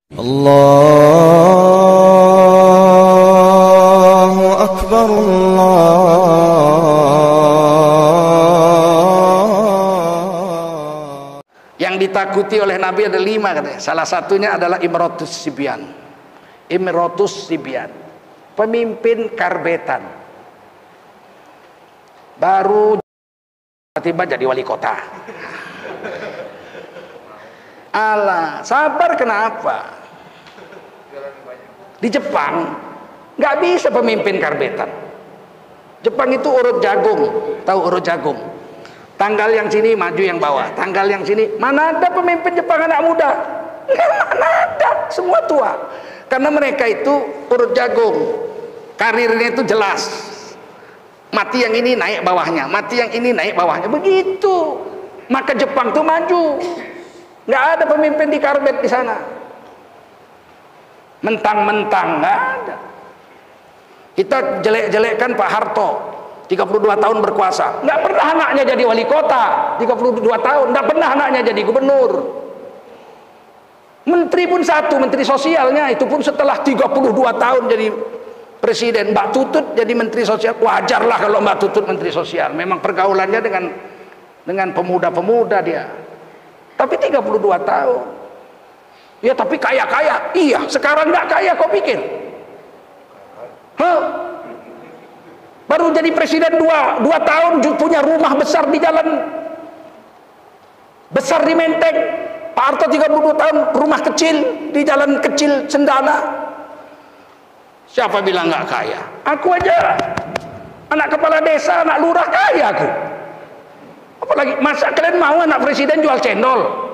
Allahu Akbar, Allah. Yang ditakuti oleh Nabi ada 5 katanya. Salah satunya adalah Imratus Sibyan. Imratus Sibyan, pemimpin karbetan. Baru tiba-tiba jadi wali kota. Alah, sabar kenapa? Di Jepang nggak bisa pemimpin karbetan. Jepang itu urut jagung, tahu urut jagung? Tanggal yang sini maju yang bawah, tanggal yang sini. Mana ada pemimpin Jepang anak muda? Mana ada, semua tua. Karena mereka itu urut jagung, karirnya itu jelas. Mati yang ini naik bawahnya, mati yang ini naik bawahnya, begitu. Maka Jepang tuh maju. Nggak ada pemimpin di karbet di sana. Mentang-mentang nggak ada. Kita jelek-jelekkan Pak Harto, 32 tahun berkuasa, nggak pernah anaknya jadi wali kota. 32 tahun nggak pernah anaknya jadi gubernur. Menteri pun satu, menteri sosialnya itu pun setelah 32 tahun jadi presiden. Mbak Tutut jadi menteri sosial, wajarlah kalau Mbak Tutut menteri sosial, memang pergaulannya dengan pemuda-pemuda dia. Tapi 32 tahun. Ya tapi kaya-kaya. Iya, sekarang nggak kaya kau pikir? Hah? Baru jadi presiden 2 tahun punya rumah besar di jalan besar di Menteng. Pak Harto 32 tahun rumah kecil di jalan kecil Cendana. Siapa bilang nggak kaya? Aku aja anak kepala desa, anak lurah, kaya aku. Apalagi masa kalian mau anak presiden jual cendol?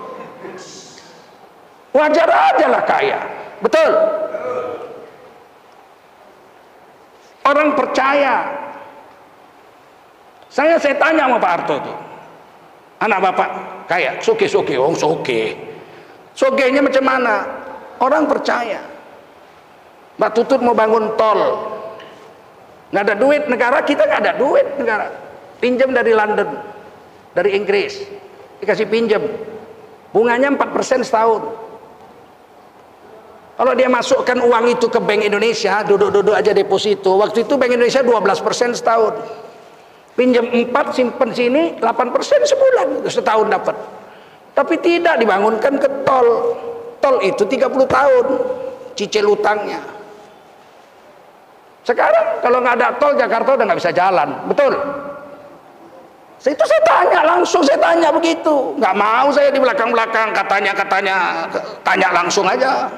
Wajar aja lah kaya, betul? Orang percaya. Saya tanya sama Pak Harto tuh, anak bapak kaya, soge, oh soge. Sogenya macam mana? Orang percaya. Mbak Tutut mau bangun tol, nggak ada duit negara, kita nggak ada duit negara, pinjam dari London, dari Inggris, dikasih pinjam, bunganya 4% setahun. Kalau dia masukkan uang itu ke Bank Indonesia, duduk-duduk aja deposito, waktu itu Bank Indonesia 12% setahun, pinjam 4, simpen sini 8% sebulan, setahun dapat. Tapi tidak dibangunkan ke tol. Tol itu 30 tahun cicil utangnya. Sekarang kalau nggak ada tol, Jakarta udah nggak bisa jalan, betul? Itu saya tanya langsung, saya tanya begitu, nggak mau saya di belakang-belakang katanya tanya langsung aja,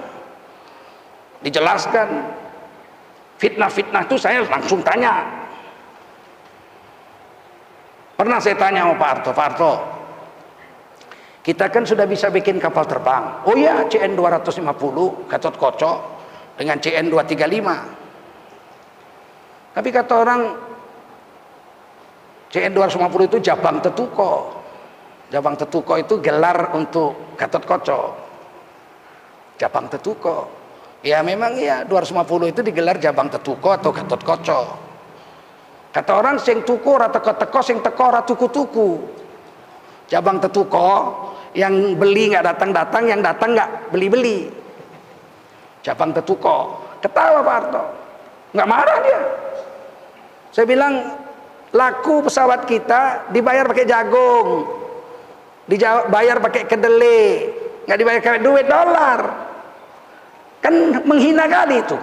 dijelaskan. Fitnah-fitnah itu saya langsung tanya. Pernah saya tanya sama Pak Harto, kita kan sudah bisa bikin kapal terbang. Oh ya, CN 250 Gatot Kaca dengan CN 235. Tapi kata orang CN 250 itu Jabang Tetuko. Jabang Tetuko itu gelar untuk Gatot Kaca. Jabang Tetuko. Ya memang ya 250 itu digelar Jabang Tetuko atau Gatot Kaca. Kata orang sing tuku ora teko-teko, sing teko ora tuku-tuku. Jabang Tetuko yang beli nggak datang-datang, yang datang nggak beli-beli. Jabang Tetuko. Ketawa Pak Harto, nggak marah dia. Saya bilang laku pesawat kita dibayar pakai jagung, dibayar pakai kedelai, nggak dibayar pakai duit dolar. Kan menghina kali itu.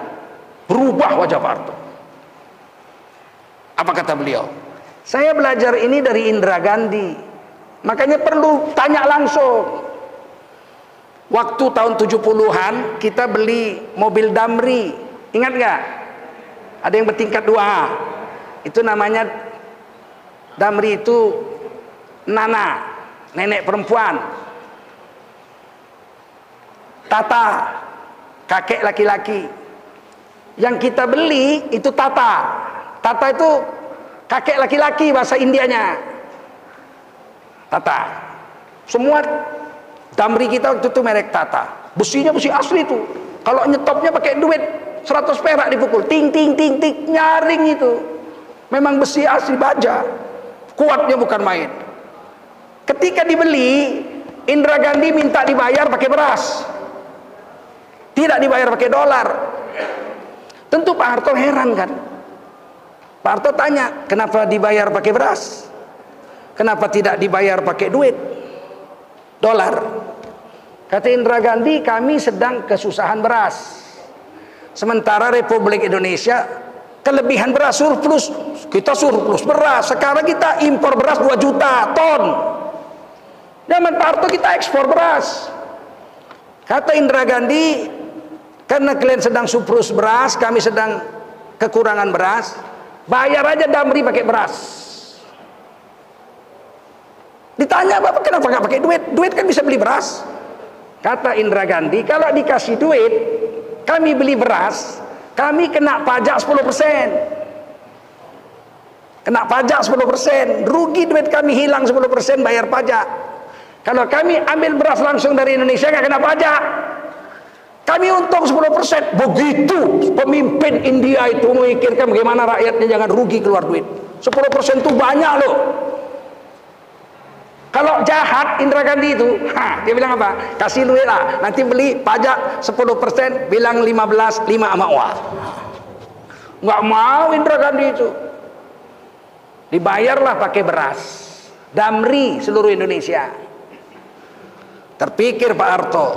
Berubah wajah Pak Harto. Apa kata beliau? Saya belajar ini dari Indra Gandhi, makanya perlu tanya langsung. Waktu tahun 70-an kita beli mobil Damri, ingat nggak? Ada yang bertingkat 2. Itu namanya Damri, itu Nana, nenek perempuan. Tata, kakek laki-laki. Yang kita beli itu Tata. Tata itu kakek laki-laki bahasa Indianya. Tata. Semua Damri kita waktu itu merek Tata. Besinya besi asli itu. Kalau nyetopnya pakai duit 100 perak dipukul, ting ting ting ting, nyaring itu. Memang besi asli baja, kuatnya bukan main. Ketika dibeli, Indra Gandhi minta dibayar pakai beras. Tidak dibayar pakai dolar. Tentu Pak Harto heran kan. Pak Harto tanya, kenapa dibayar pakai beras? Kenapa tidak dibayar pakai duit? Dolar. Kata Indra Gandhi, kami sedang kesusahan beras. Sementara Republik Indonesia kelebihan beras, surplus. Kita surplus beras. Sekarang kita impor beras 2 juta ton. Zaman Pak Harto kita ekspor beras. Kata Indra Gandhi, karena kalian sedang surplus beras, kami sedang kekurangan beras, bayar aja Damri pakai beras. Ditanya, Bapak kenapa nggak pakai duit? Duit kan bisa beli beras. Kata Indra Gandhi, kalau dikasih duit, kami beli beras, kami kena pajak 10%. Kena pajak 10%. Rugi duit kami hilang 10% bayar pajak. Kalau kami ambil beras langsung dari Indonesia, nggak kena pajak. Kami untung 10%. Begitu pemimpin India itu memikirkan bagaimana rakyatnya jangan rugi keluar duit. 10% itu banyak loh. Kalau jahat Indra Gandhi itu, dia bilang apa? Kasih duit lah, nanti beli pajak 10%, bilang 15, 5 sama uang. Nggak mau Indra Gandhi itu. Dibayarlah pakai beras. Damri seluruh Indonesia. Terpikir Pak Harto,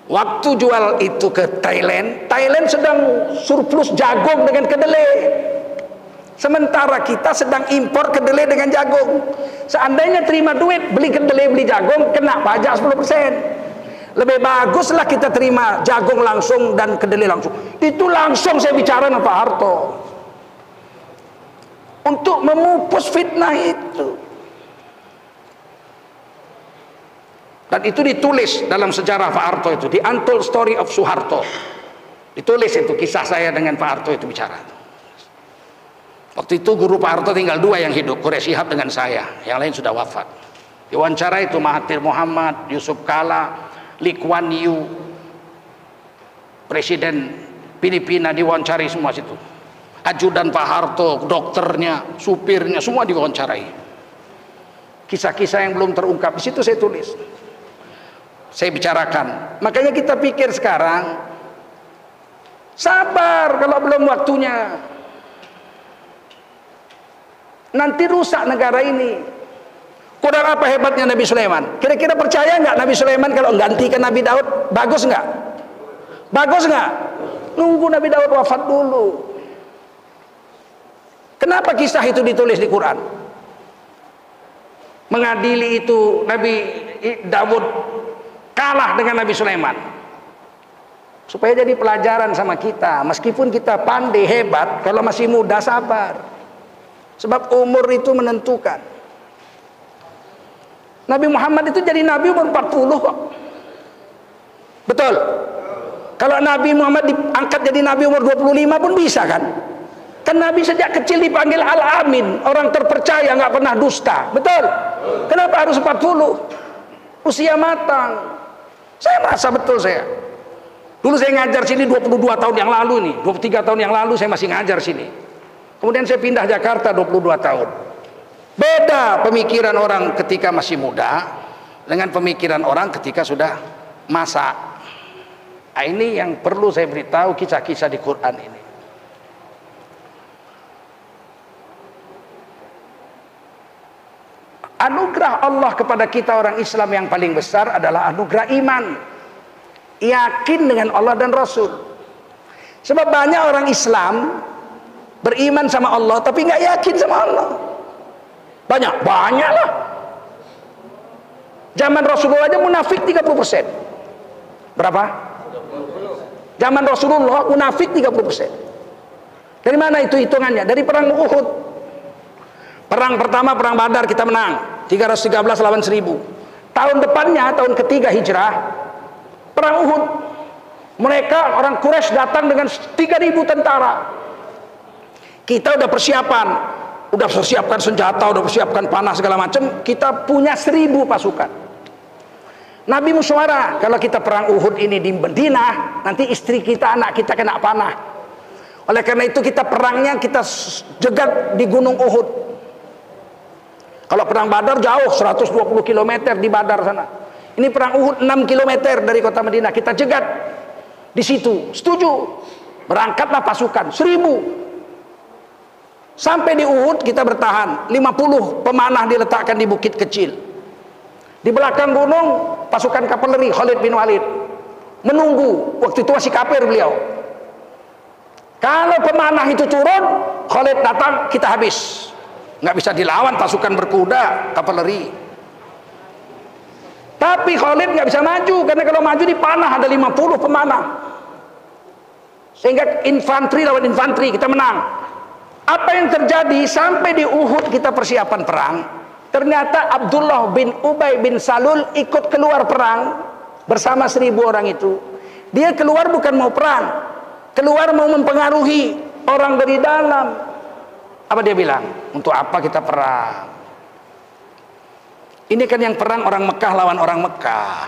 waktu jual itu ke Thailand, Thailand sedang surplus jagung dengan kedelai. Sementara kita sedang impor kedelai dengan jagung. Seandainya terima duit, beli kedelai, beli jagung, kena pajak 10%. Lebih baguslah kita terima jagung langsung dan kedelai langsung. Itu langsung saya bicara dengan Pak Harto. Untuk memupus fitnah itu. Dan itu ditulis dalam sejarah Pak Harto itu. The Untold Story of Suharto. Ditulis itu, kisah saya dengan Pak Harto itu bicara. Waktu itu guru Pak Harto tinggal 2 yang hidup, Quraish Shihab dengan saya, yang lain sudah wafat. Diwawancara itu Mahathir Mohamad, Yusuf Kala, Lee Kuan Yew, Presiden Filipina diwawancari semua situ. Ajudan Pak Harto, dokternya, supirnya, semua diwawancarai. Kisah-kisah yang belum terungkap di situ saya tulis. Saya bicarakan. Makanya kita pikir sekarang, sabar kalau belum waktunya. Nanti rusak negara ini. Kurang apa hebatnya Nabi Sulaiman? Kira-kira percaya nggak Nabi Sulaiman kalau gantikan Nabi Daud? Bagus nggak? Bagus nggak? Nunggu Nabi Daud wafat dulu. Kenapa kisah itu ditulis di Quran? Mengadili itu Nabi Daud kalah dengan Nabi Sulaiman. Supaya jadi pelajaran sama kita. Meskipun kita pandai hebat, kalau masih muda sabar. Sebab umur itu menentukan. Nabi Muhammad itu jadi Nabi umur 40 kok. Betul? Kalau Nabi Muhammad diangkat jadi Nabi umur 25 pun bisa kan? Kan Nabi sejak kecil dipanggil Al-Amin, orang terpercaya, nggak pernah dusta. Betul? Kenapa harus 40? Usia matang. Saya merasa betul saya. Dulu saya ngajar sini 22 tahun yang lalu nih, 23 tahun yang lalu saya masih ngajar sini. Kemudian saya pindah Jakarta 22 tahun. Beda pemikiran orang ketika masih muda dengan pemikiran orang ketika sudah masak. Nah, ini yang perlu saya beritahu kisah-kisah di Quran ini. Anugerah Allah kepada kita orang Islam yang paling besar adalah anugerah iman. Yakin dengan Allah dan Rasul. Sebab banyak orang Islam beriman sama Allah tapi nggak yakin sama Allah. Banyak lah. Zaman Rasulullah aja munafik 30%. Berapa? Zaman Rasulullah munafik 30%. Dari mana itu hitungannya? Dari perang Uhud. Perang pertama, perang Badar kita menang 313 lawan 1000. Tahun depannya, tahun ketiga hijrah, perang Uhud. Mereka orang Quraisy datang dengan 3000 tentara. Kita udah persiapan, udah persiapkan senjata, udah persiapkan panah segala macam. Kita punya 1000 pasukan. Nabi musyawarah, kalau kita perang Uhud ini di Madinah, nanti istri kita, anak kita kena panah. Oleh karena itu kita perangnya kita jegat di Gunung Uhud. Kalau perang Badar jauh 120 km di Badar sana. Ini perang Uhud 6 km dari kota Madinah, kita jegat. Di situ setuju, berangkatlah pasukan 1000. Sampai di Uhud kita bertahan, 50 pemanah diletakkan di bukit kecil. Di belakang gunung pasukan kavaleri Khalid bin Walid menunggu. Waktu itu masih kafir beliau. Kalau pemanah itu turun, Khalid datang, kita habis. Nggak bisa dilawan pasukan berkuda kavaleri. Tapi Khalid nggak bisa maju, karena kalau maju dipanah, ada 50 pemanah. Sehingga infanteri lawan infanteri, kita menang. Apa yang terjadi sampai di Uhud kita persiapan perang, ternyata Abdullah bin Ubay bin Salul ikut keluar perang bersama 1000 orang itu. Dia keluar bukan mau perang, keluar mau mempengaruhi orang dari dalam. Apa dia bilang? Untuk apa kita perang? Ini kan yang perang orang Mekah lawan orang Mekah.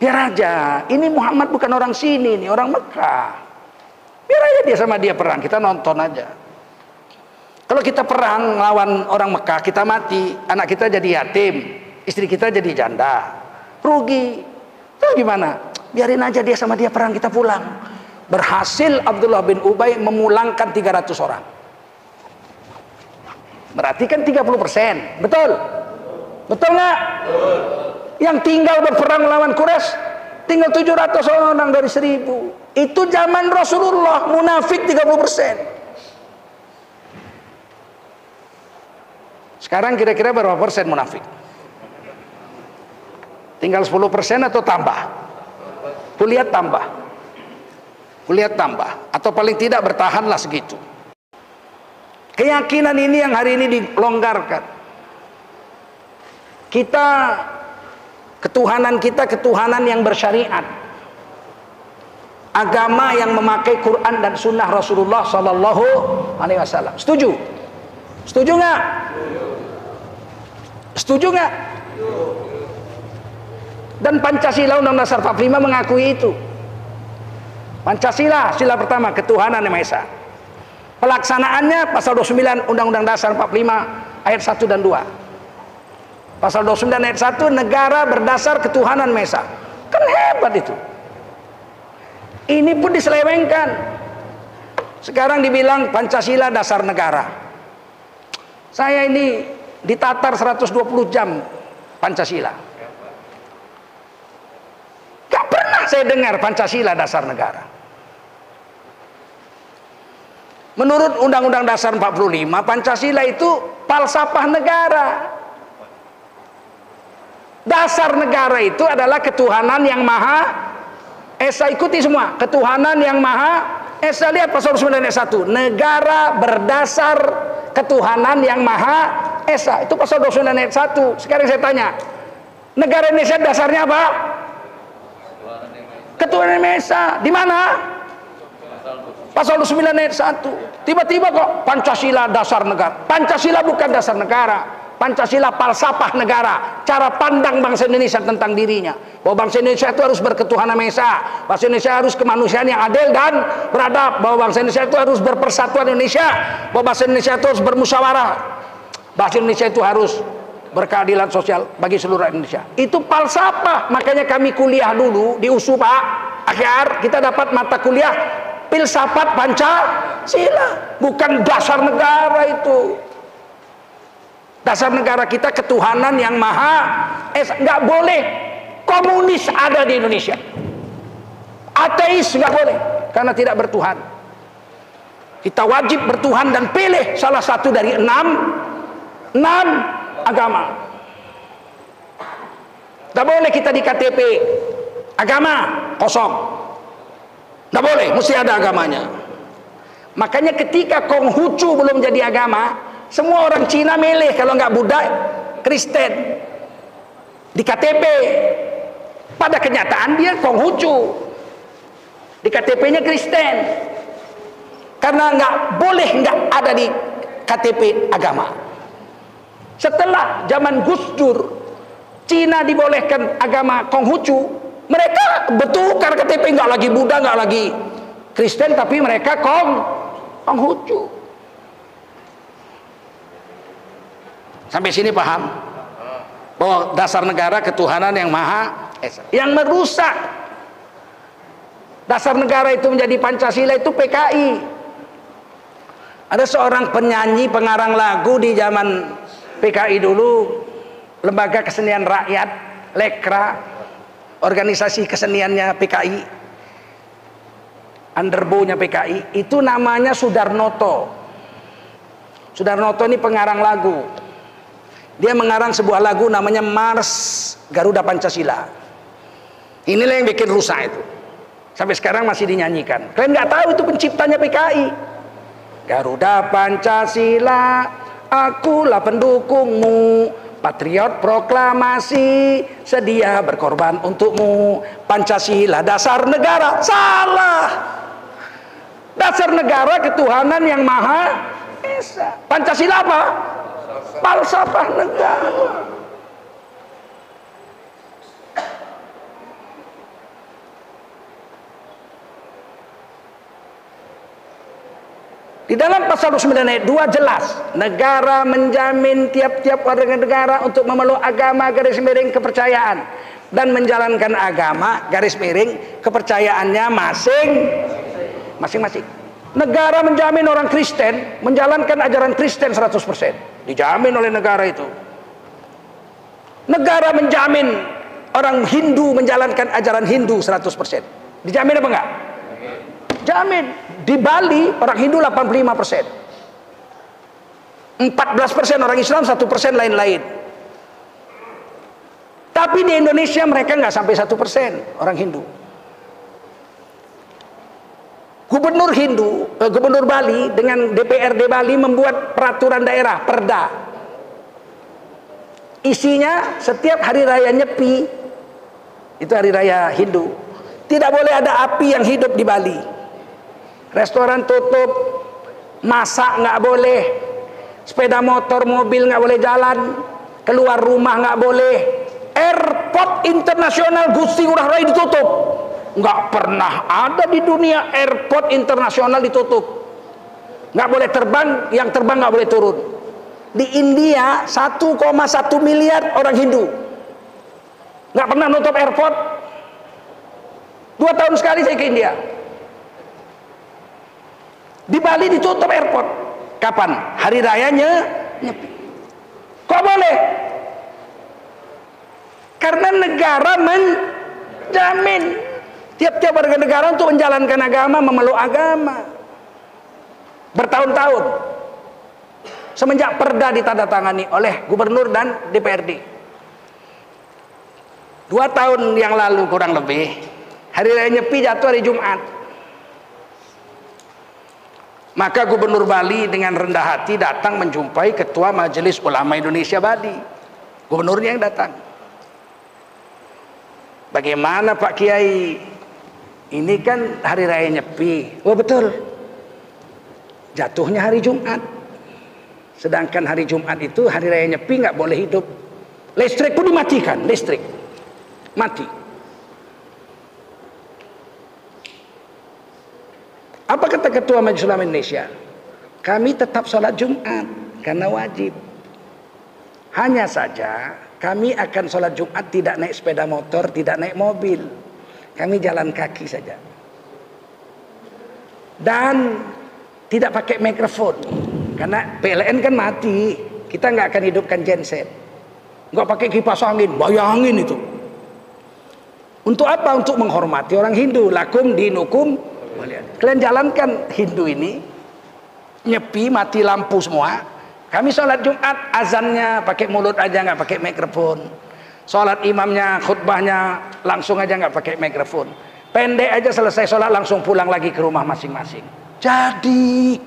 Biar aja, ini Muhammad bukan orang sini, ini orang Mekah. Biar aja dia sama dia perang, kita nonton aja. Kalau kita perang lawan orang Mekah, kita mati, anak kita jadi yatim, istri kita jadi janda, rugi. Terus gimana? Biarin aja dia sama dia perang, kita pulang. Berhasil Abdullah bin Ubay memulangkan 300 orang. Berarti kan 30%, betul? Betul nggak? Yang tinggal berperang lawan Quraisy tinggal 700 orang dari 1000. Itu zaman Rasulullah, munafik 30%. Sekarang kira-kira berapa persen munafik? Tinggal 10% atau tambah? Kulihat tambah. Kulihat tambah. Atau paling tidak bertahanlah segitu. Keyakinan ini yang hari ini dilonggarkan. Ketuhanan kita ketuhanan yang bersyariat. Agama yang memakai Quran dan Sunnah Rasulullah Sallallahu Alaihi Wasallam. Setuju? Setuju nggak? Setuju nggak? Dan Pancasila Undang-Undang Dasar 45 mengakui itu. Pancasila, sila pertama, ketuhanan yang Maha Esa. Pelaksanaannya pasal 29 Undang-Undang Dasar 45 ayat 1 dan 2. Pasal 29 ayat 1, negara berdasar ketuhanan Maha Esa. Kan hebat itu. Ini pun diselewengkan. Sekarang dibilang Pancasila dasar negara. Saya ini ditatar 120 jam Pancasila. Gak pernah saya dengar Pancasila dasar negara. Menurut Undang-Undang Dasar 45, Pancasila itu falsafah negara. Dasar negara itu adalah ketuhanan yang Maha Esa. Ikuti semua, ketuhanan yang Maha Esa. Lihat pasal 9 ayat 1, negara berdasar ketuhanan yang Maha Esa. Itu pasal 29 ayat 1. Sekarang saya tanya, negara Indonesia dasarnya apa? Ketuhanan yang Maha Esa. Di mana? Pasal 29 ayat 1. Tiba-tiba kok Pancasila dasar negara. Pancasila bukan dasar negara. Pancasila falsafah negara, cara pandang bangsa Indonesia tentang dirinya. Bahwa bangsa Indonesia itu harus berketuhanan Maha Esa. Bangsa Indonesia harus kemanusiaan yang adil dan beradab. Bahwa bangsa Indonesia itu harus berpersatuan Indonesia. Bahwa bangsa Indonesia itu harus bermusyawarah. Bangsa Indonesia itu harus berkeadilan sosial bagi seluruh Indonesia. Itu falsafah. Makanya kami kuliah dulu di USU Pak Akhir, kita dapat mata kuliah filsafat Pancasila, bukan dasar negara itu. Dasar negara kita ketuhanan yang Maha Esa. Nggak boleh komunis ada di Indonesia. Ateis nggak boleh, karena tidak bertuhan. Kita wajib bertuhan dan pilih salah satu dari enam agama. Nggak boleh kita di KTP agama kosong. Nggak boleh, mesti ada agamanya. Makanya ketika Konghucu belum jadi agama, semua orang Cina milih kalau nggak Buddha, Kristen di KTP. Pada kenyataan dia Konghucu, di KTP-nya Kristen, karena nggak boleh nggak ada di KTP agama. Setelah zaman Gus Dur, Cina dibolehkan agama Konghucu, mereka bertukar KTP, nggak lagi Buddha, nggak lagi Kristen, tapi mereka Konghucu. Sampai sini paham? Bahwa dasar negara ketuhanan yang Maha Esa. Yang merusak Dasar negara itu menjadi Pancasila itu PKI. Ada seorang penyanyi pengarang lagu di zaman PKI dulu, Lembaga Kesenian Rakyat, Lekra, organisasi keseniannya PKI, underbow-nya PKI, itu namanya Sudarnoto. Sudarnoto ini pengarang lagu. Dia mengarang sebuah lagu namanya Mars Garuda Pancasila. Inilah yang bikin rusak itu. Sampai sekarang masih dinyanyikan. Kalian nggak tahu itu penciptanya PKI. Garuda Pancasila, akulah pendukungmu, patriot proklamasi, sedia berkorban untukmu. Pancasila dasar negara. Salah. Dasar negara ketuhanan yang maha esa. Pancasila apa? Falsafah negara. Di dalam pasal 9 ayat 2 jelas, negara menjamin tiap-tiap warga negara untuk memeluk agama garis miring kepercayaan dan menjalankan agama garis miring kepercayaannya masing-masing. Negara menjamin orang Kristen menjalankan ajaran Kristen 100%. Dijamin oleh negara itu. Negara menjamin orang Hindu menjalankan ajaran Hindu 100%. Dijamin apa enggak? Jamin. Di Bali orang Hindu 85%, 14% orang Islam, 1% lain-lain. Tapi di Indonesia mereka nggak sampai 1% orang Hindu. Gubernur Bali dengan DPRD Bali membuat peraturan daerah, perda. Isinya setiap hari raya Nyepi, itu hari raya Hindu, tidak boleh ada api yang hidup di Bali. Restoran tutup, masak nggak boleh, sepeda motor, mobil nggak boleh jalan, keluar rumah nggak boleh. Airport internasional Gusti Ngurah Rai ditutup. Nggak pernah ada di dunia airport internasional ditutup. Nggak boleh terbang, yang terbang nggak boleh turun. Di India 1,1 miliar orang Hindu, nggak pernah nutup airport. 2 tahun sekali saya ke India. Di Bali ditutup airport. Kapan? Hari rayanya Nyepi. Kok boleh? Karena negara menjamin tiap-tiap warga negara untuk menjalankan agama, memeluk agama. Bertahun-tahun. Semenjak perda ditandatangani oleh gubernur dan DPRD. 2 tahun yang lalu kurang lebih, hari raya Nyepi jatuh hari Jumat. Maka Gubernur Bali dengan rendah hati datang menjumpai Ketua Majelis Ulama Indonesia Bali. Gubernurnya yang datang. Bagaimana Pak Kiai? Ini kan hari raya Nyepi. Oh betul. Jatuhnya hari Jumat. Sedangkan hari Jumat itu hari raya Nyepi nggak boleh hidup. Listrik pun dimatikan, listrik mati. Apa kata Ketua Majelis Ulama Indonesia? Kami tetap sholat Jumat karena wajib. Hanya saja kami akan sholat Jumat tidak naik sepeda motor, tidak naik mobil. Kami jalan kaki saja. Dan tidak pakai mikrofon. Karena PLN kan mati. Kita nggak akan hidupkan genset. Nggak pakai kipas angin. Bayangin itu. Untuk apa? Untuk menghormati orang Hindu. Lakum dinukum. Kalian jalankan Hindu ini. Nyepi, mati lampu semua. Kami sholat Jumat, azannya pakai mulut aja, nggak pakai mikrofon. Sholat imamnya, khutbahnya langsung aja, nggak pakai mikrofon. Pendek aja, selesai sholat langsung pulang lagi ke rumah masing-masing. Jadi,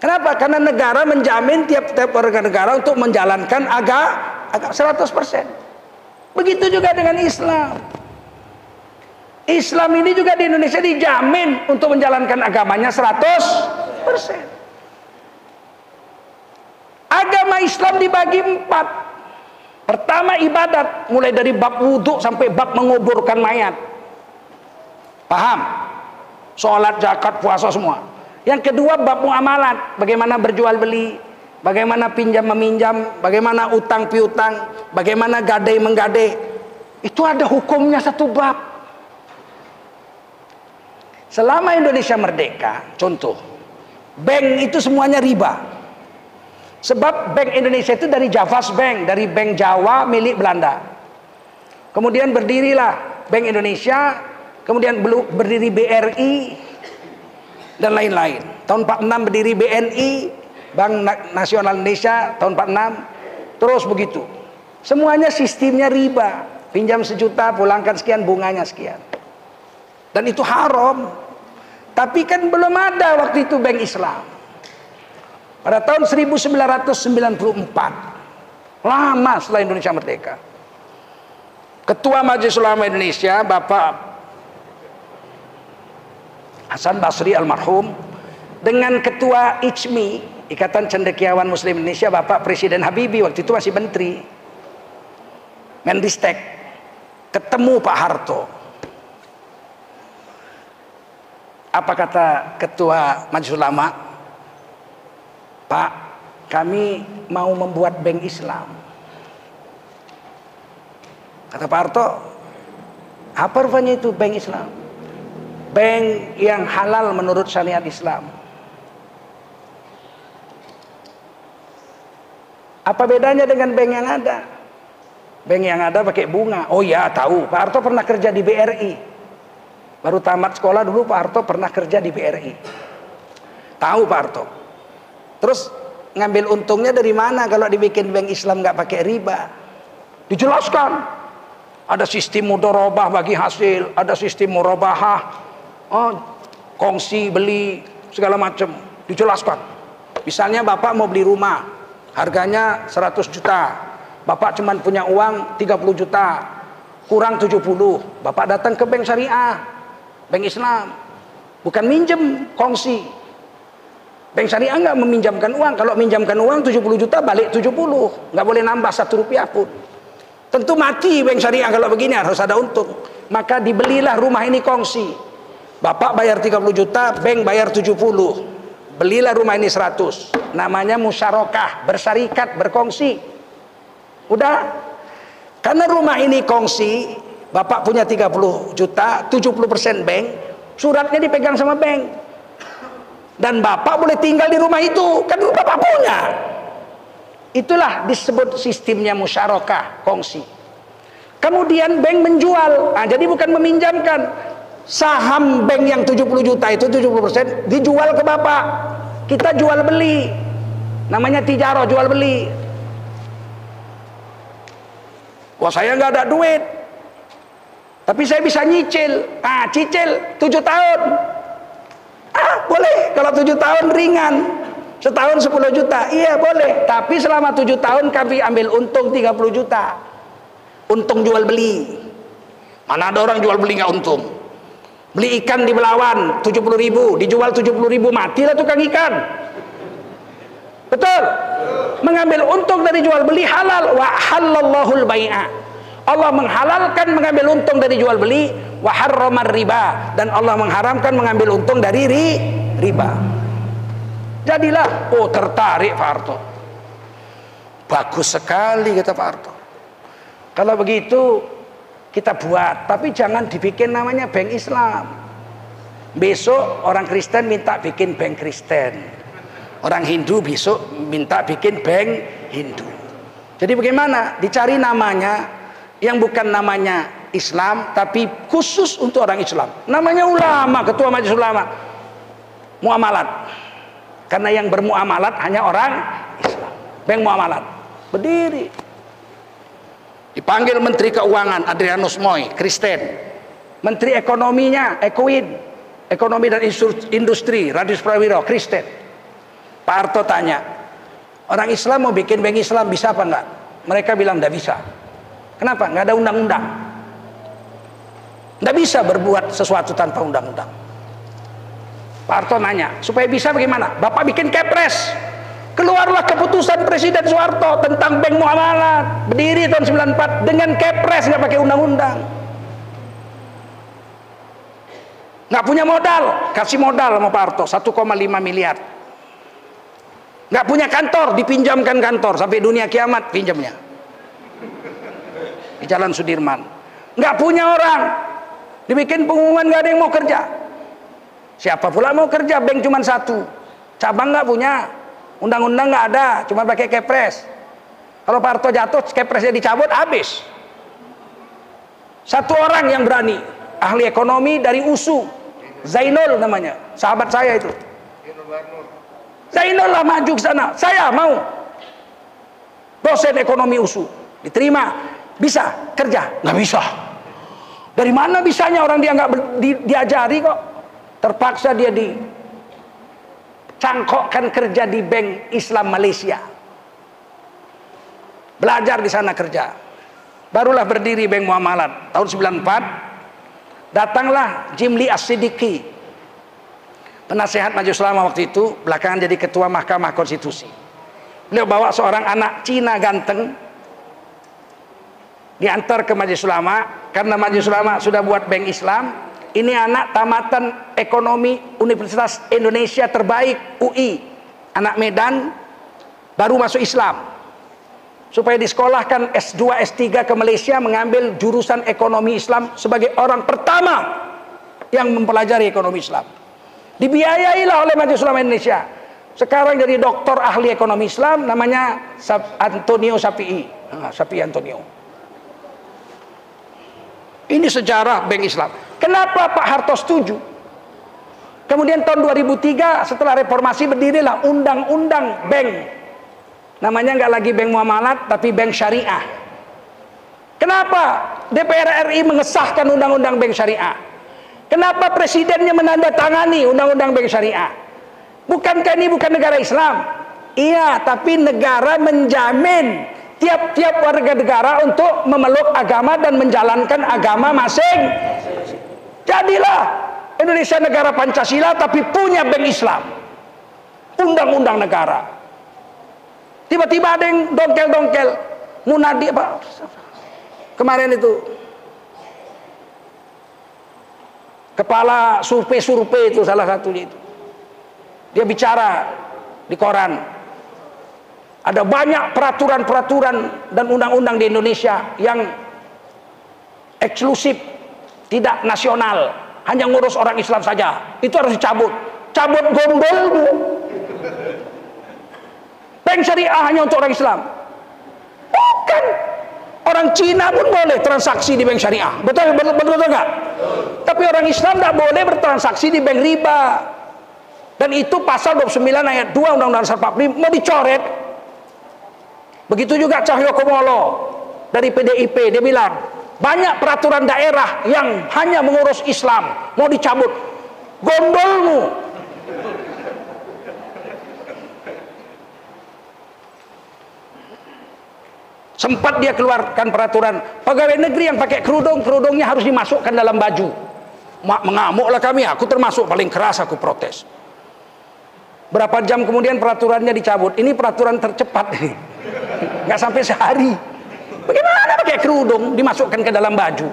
kenapa? Karena negara menjamin tiap-tiap warga negara untuk menjalankan agama 100%. Begitu juga dengan Islam. Islam ini juga di Indonesia dijamin untuk menjalankan agamanya 100%. Agama Islam dibagi 4. Pertama ibadat, mulai dari bab wudhu sampai bab menguburkan mayat. Paham? Sholat, zakat, puasa semua. Yang kedua bab muamalat, bagaimana berjual beli, bagaimana pinjam meminjam, bagaimana utang piutang, bagaimana gadai menggadai. Itu ada hukumnya satu bab. Selama Indonesia merdeka, contoh, bank itu semuanya riba. Sebab bank Indonesia itu dari Javas Bank, dari Bank Jawa milik Belanda. Kemudian berdirilah Bank Indonesia, kemudian berdiri BRI dan lain-lain. Tahun 46 berdiri BNI, Bank Nasional Indonesia, tahun 46. Terus begitu. Semuanya sistemnya riba. Pinjam 1 juta, pulangkan sekian, bunganya sekian. Dan itu haram. Tapi kan belum ada waktu itu bank Islam. Pada tahun 1994, lama setelah Indonesia merdeka, Ketua Majelis Ulama Indonesia, Bapak Hasan Basri almarhum, dengan Ketua ICMI, Ikatan Cendekiawan Muslim Indonesia, Bapak Presiden Habibie, waktu itu masih Menteri Menristek, ketemu Pak Harto. Apa kata Ketua Majelis Ulama? Pak, kami mau membuat bank Islam. Kata Pak Harto, apa rupanya itu bank Islam? Bank yang halal menurut syariat Islam. Apa bedanya dengan bank yang ada? Bank yang ada pakai bunga. Oh ya, tahu. Pak Harto pernah kerja di BRI. Baru tamat sekolah dulu Pak Harto pernah kerja di BRI. Tahu Pak Harto. Terus ngambil untungnya dari mana kalau dibikin bank Islam nggak pakai riba? Dijelaskan. Ada sistem mudharabah bagi hasil, ada sistem murabahah, kongsi beli segala macam. Dijelaskan. Misalnya Bapak mau beli rumah, harganya 100 juta. Bapak cuma punya uang 30 juta. Kurang 70. Bapak datang ke bank syariah. Bank Islam, bukan minjem, kongsi. Bank syariah nggak meminjamkan uang. Kalau minjamkan uang 70 juta balik 70, nggak boleh nambah 1 rupiah pun. Tentu mati bank syariah kalau begini, harus ada untung. Maka dibelilah rumah ini kongsi. Bapak bayar 30 juta, bank bayar 70. Belilah rumah ini 100. Namanya musyarakah, bersarikat, berkongsi. Udah, karena rumah ini kongsi. Bapak punya 30 juta, 70% bank, suratnya dipegang sama bank. Dan Bapak boleh tinggal di rumah itu, kan Bapak punya. Itulah disebut sistemnya musyarakah, kongsi. Kemudian bank menjual, jadi bukan meminjamkan. Saham bank yang 70 juta itu 70% dijual ke Bapak. Kita jual beli. Namanya tijarah, jual beli. Wah, saya nggak ada duit. Tapi saya bisa nyicil. Cicil 7 tahun. Boleh. Kalau 7 tahun ringan. Setahun 10 juta. Iya, boleh. Tapi selama 7 tahun kami ambil untung 30 juta. Untung jual beli. Mana ada orang jual beli nggak untung? Beli ikan di Belawan 70.000, dijual 70.000, matilah tukang ikan. Betul? Mengambil untung dari jual beli halal. Wa halallahul bai'a. Allah menghalalkan mengambil untung dari jual beli, wa harramar riba, dan Allah mengharamkan mengambil untung dari riba. Jadilah, tertarik Pak Harto. Bagus sekali kata Pak Harto. Kalau begitu kita buat, tapi jangan dibikin namanya bank Islam. Besok orang Kristen minta bikin bank Kristen. Orang Hindu besok minta bikin bank Hindu. Jadi bagaimana? Dicari namanya yang bukan namanya Islam, tapi khusus untuk orang Islam. Namanya ulama, Ketua Majelis Ulama. Muamalat. Karena yang bermuamalat hanya orang Islam. Bank muamalat. Berdiri. Dipanggil Menteri Keuangan Adrianus Moy, Kristen. Menteri Ekonominya Ekoin, Ekonomi dan Industri Radis Prawiro, Kristen. Pak Harto tanya, orang Islam mau bikin bank Islam bisa apa enggak? Mereka bilang enggak bisa. Kenapa? Nggak ada undang-undang. Nggak bisa berbuat sesuatu tanpa undang-undang. Pak Harto nanya, supaya bisa bagaimana? Bapak bikin kepres. Keluarlah keputusan Presiden Soeharto tentang bank muamalat. Berdiri tahun 94 dengan kepres, nggak pakai undang-undang. Nggak punya modal, kasih modal sama Pak Harto 1,5 miliar. Nggak punya kantor, dipinjamkan kantor sampai dunia kiamat pinjamnya. Di Jalan Sudirman. Nggak punya orang, dibikin pengumuman nggak ada yang mau kerja. Siapa pula mau kerja? Bank cuma satu, cabang nggak punya, undang-undang nggak ada, cuma pakai kepres. Kalau Pak Harto jatuh, kepresnya dicabut, habis. Satu orang yang berani, ahli ekonomi dari USU, Zainul namanya, sahabat saya itu. Zainul lah maju ke sana, saya mau dosen ekonomi USU, diterima, bisa kerja? Nggak bisa. Dari mana bisanya, orang dia nggak diajari kok. Terpaksa dia dicangkokkan kerja di Bank Islam Malaysia, belajar di sana kerja. Barulah berdiri Bank Muamalat tahun 94. Datanglah Jimli As-Siddiqi, penasehat Majelis Ulama waktu itu, belakangan jadi ketua Mahkamah Konstitusi. Beliau bawa seorang anak Cina ganteng, diantar ke Majelis Ulama, karena Majelis Ulama sudah buat Bank Islam. Ini anak tamatan ekonomi Universitas Indonesia terbaik, UI, anak Medan, baru masuk Islam. Supaya disekolahkan S2, S3 ke Malaysia, mengambil jurusan ekonomi Islam sebagai orang pertama yang mempelajari ekonomi Islam. Dibiayailah oleh Majelis Ulama Indonesia. Sekarang jadi doktor ahli ekonomi Islam, namanya Antonio Sapi'i. Sapi'i Antonio. Ini sejarah Bank Islam. Kenapa Pak Harto setuju? Kemudian tahun 2003 setelah reformasi berdirilah Undang-Undang Bank. Namanya nggak lagi Bank Muamalat tapi Bank Syariah. Kenapa DPR RI mengesahkan Undang-Undang Bank Syariah? Kenapa presidennya menandatangani Undang-Undang Bank Syariah? Bukankah ini bukan negara Islam? Iya, tapi negara menjamin tiap-tiap warga negara untuk memeluk agama dan menjalankan agama masing. Jadilah Indonesia negara Pancasila tapi punya Bank Islam, undang-undang negara. Tiba-tiba ada yang dongkel-dongkel, Munadi apa kemarin itu, kepala survei itu salah satunya itu, dia bicara di koran, ada banyak peraturan-peraturan dan undang-undang di Indonesia yang eksklusif, tidak nasional, hanya ngurus orang Islam saja. Itu harus dicabut. Cabut gondolmu. Bank Syariah hanya untuk orang Islam. Bukan. Orang Cina pun boleh transaksi di Bank Syariah. Betul enggak? Tapi orang Islam tidak boleh bertransaksi di bank riba. Dan itu pasal 29 ayat 2 Undang-Undang Dasar 45 mau dicoret. Begitu juga Cahyokumolo dari PDIP, dia bilang banyak peraturan daerah yang hanya mengurus Islam mau dicabut. Gondolmu. Sempat dia keluarkan peraturan pegawai negeri yang pakai kerudung, kerudungnya harus dimasukkan dalam baju. Mengamuklah kami, aku termasuk paling keras, aku protes. Berapa jam kemudian peraturannya dicabut. Ini peraturan tercepat ini. Nggak sampai sehari. Bagaimana pakai kerudung dimasukkan ke dalam baju?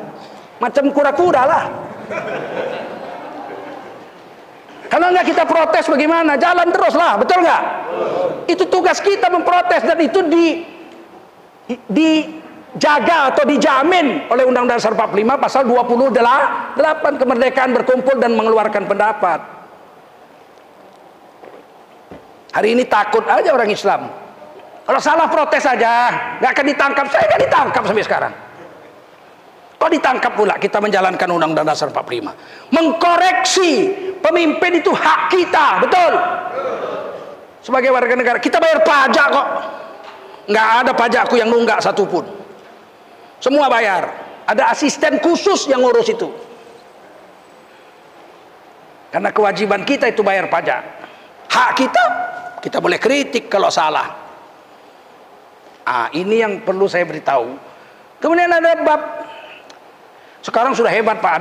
Macam kura-kura lah. Kalau nggak kita protes bagaimana? Jalan terus lah, betul nggak? Itu tugas kita memprotes, dan itu dijaga atau dijamin oleh Undang-Undang Dasar 45 pasal 28, kemerdekaan berkumpul dan mengeluarkan pendapat. Hari ini takut aja orang Islam. Kalau salah protes aja, nggak akan ditangkap. Saya nggak ditangkap sampai sekarang. Kok ditangkap pula kita menjalankan Undang-Undang Dasar 45? Mengkoreksi pemimpin itu hak kita, betul? Sebagai warga negara, kita bayar pajak kok. Nggak ada pajakku yang nunggak satupun. Semua bayar. Ada asisten khusus yang ngurus itu. Karena kewajiban kita itu bayar pajak. Hak kita boleh kritik kalau salah. Ini yang perlu saya beritahu. Kemudian ada bab, sekarang sudah hebat Pak,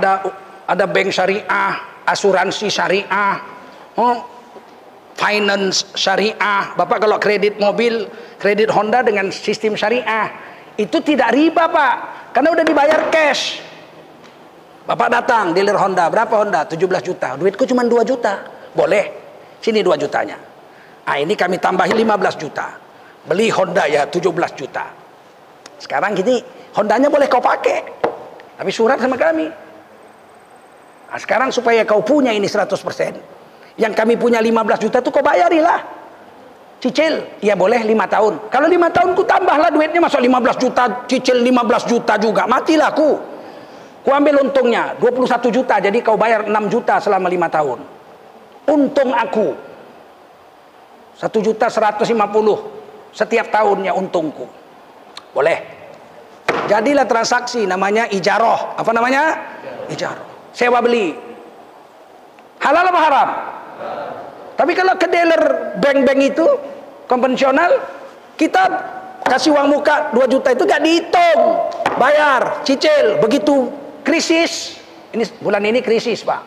ada bank syariah, asuransi syariah, finance syariah. Bapak kalau kredit mobil, kredit Honda dengan sistem syariah, itu tidak riba Pak, karena udah dibayar cash. Bapak datang dealer Honda, berapa Honda? 17 juta, duitku cuma 2 juta. Boleh, sini 2 jutanya. Ini kami tambahin 15 juta. Beli Honda ya 17 juta. Sekarang gini, Hondanya boleh kau pakai, tapi surat sama kami. Nah, sekarang supaya kau punya ini 100%, yang kami punya 15 juta tuh kau bayarilah. Cicil, ya boleh 5 tahun. Kalau 5 tahun ku tambahlah duitnya, masa 15 juta, cicil 15 juta juga, matilah ku. Ku ambil untungnya 21 juta, jadi kau bayar 6 juta selama 5 tahun. Untung aku 1.150.000 setiap tahunnya untungku. Boleh. Jadilah transaksi, namanya ijaroh. Apa namanya? Ijaroh. Sewa beli. Halal apa haram? Tapi kalau ke dealer bank-bank itu konvensional, kita kasih uang muka 2 juta itu gak dihitung, bayar, cicil. Begitu krisis, ini bulan ini krisis Pak,